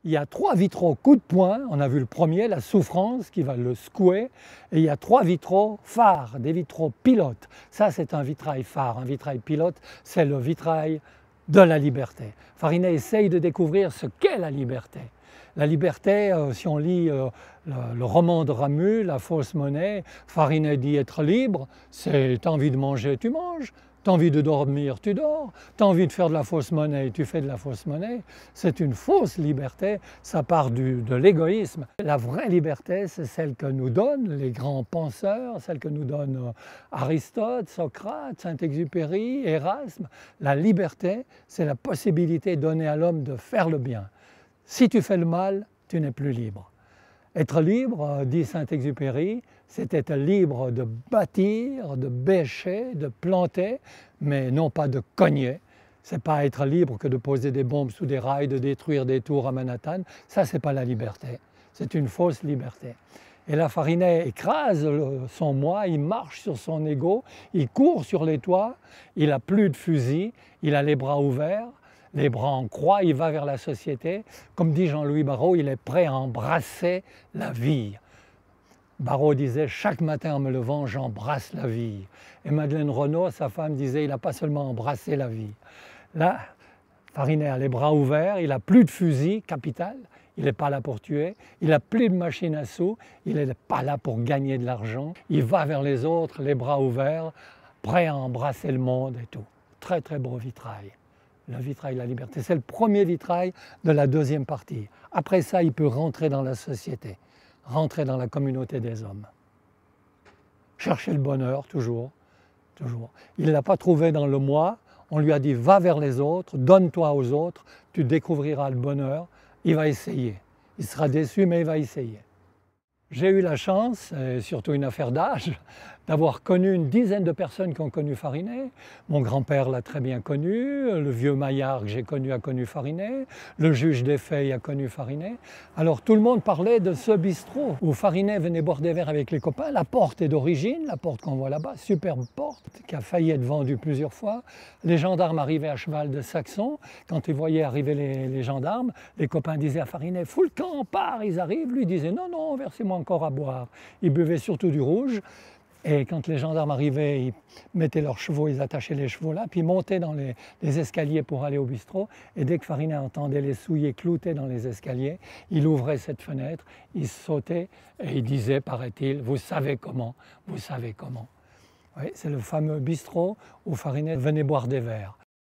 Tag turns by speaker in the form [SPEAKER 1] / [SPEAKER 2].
[SPEAKER 1] il y a 3 vitraux coup de poing. On a vu le premier, la souffrance, qui va le secouer. Et il y a 3 vitraux phares, des vitraux pilotes. Ça, c'est un vitrail phare. Un vitrail pilote, c'est le vitrail de la liberté. Farinet essaye de découvrir ce qu'est la liberté. La liberté, si on lit le roman de Ramu, La fausse monnaie, Farinet dit être libre, c'est t'as envie de manger, tu manges, t'as envie de dormir, tu dors, t'as envie de faire de la fausse monnaie, tu fais de la fausse monnaie. C'est une fausse liberté, ça part de l'égoïsme. La vraie liberté, c'est celle que nous donnent les grands penseurs, celle que nous donnent Aristote, Socrate, Saint-Exupéry, Erasme. La liberté, c'est la possibilité donnée à l'homme de faire le bien. Si tu fais le mal, tu n'es plus libre. Être libre, dit Saint-Exupéry, c'est être libre de bâtir, de bêcher, de planter, mais non pas de cogner. C'est pas être libre que de poser des bombes sous des rails, de détruire des tours à Manhattan. Ça, c'est pas la liberté. C'est une fausse liberté. Et là, Farinet écrase son moi, il marche sur son ego, il court sur les toits, il n'a plus de fusil, il a les bras ouverts, les bras en croix, il va vers la société. Comme dit Jean-Louis Barrault, il est prêt à embrasser la vie. Barrault disait « Chaque matin en me levant, j'embrasse la vie ». Et Madeleine Renaud, sa femme, disait « Il n'a pas seulement embrassé la vie ». Là, Farinet a les bras ouverts, il n'a plus de fusil, capital, il n'est pas là pour tuer, il n'a plus de machine à sous, il n'est pas là pour gagner de l'argent. Il va vers les autres, les bras ouverts, prêt à embrasser le monde et tout. Très très beau vitrail. Le vitrail de la liberté, c'est le premier vitrail de la deuxième partie. Après ça, il peut rentrer dans la société, rentrer dans la communauté des hommes. Chercher le bonheur, toujours, toujours. Il ne l'a pas trouvé dans le moi, on lui a dit va vers les autres, donne-toi aux autres, tu découvriras le bonheur. Il va essayer. Il sera déçu, mais il va essayer. J'ai eu la chance, et surtout une affaire d'âge, d'avoir connu une dizaine de personnes qui ont connu Farinet. Mon grand-père l'a très bien connu, le vieux Maillard que j'ai connu a connu Farinet, le juge des faits a connu Farinet. Alors tout le monde parlait de ce bistrot où Farinet venait boire des verres avec les copains. La porte est d'origine, la porte qu'on voit là-bas, superbe porte qui a failli être vendue plusieurs fois. Les gendarmes arrivaient à cheval de Saxon. Quand ils voyaient arriver les gendarmes, les copains disaient à Farinet « Fous le camp, part !» Ils arrivent, lui disait « Non, non, versez-moi encore à boire ». Ils buvaient surtout du rouge. Et quand les gendarmes arrivaient, ils mettaient leurs chevaux, ils attachaient les chevaux là, puis ils montaient dans les escaliers pour aller au bistrot. Et dès que Farinet entendait les souliers clouter dans les escaliers, il ouvrait cette fenêtre, il sautait et il disait, paraît-il, « Vous savez comment, vous savez comment ». Oui, c'est le fameux bistrot où Farinet venait boire des verres.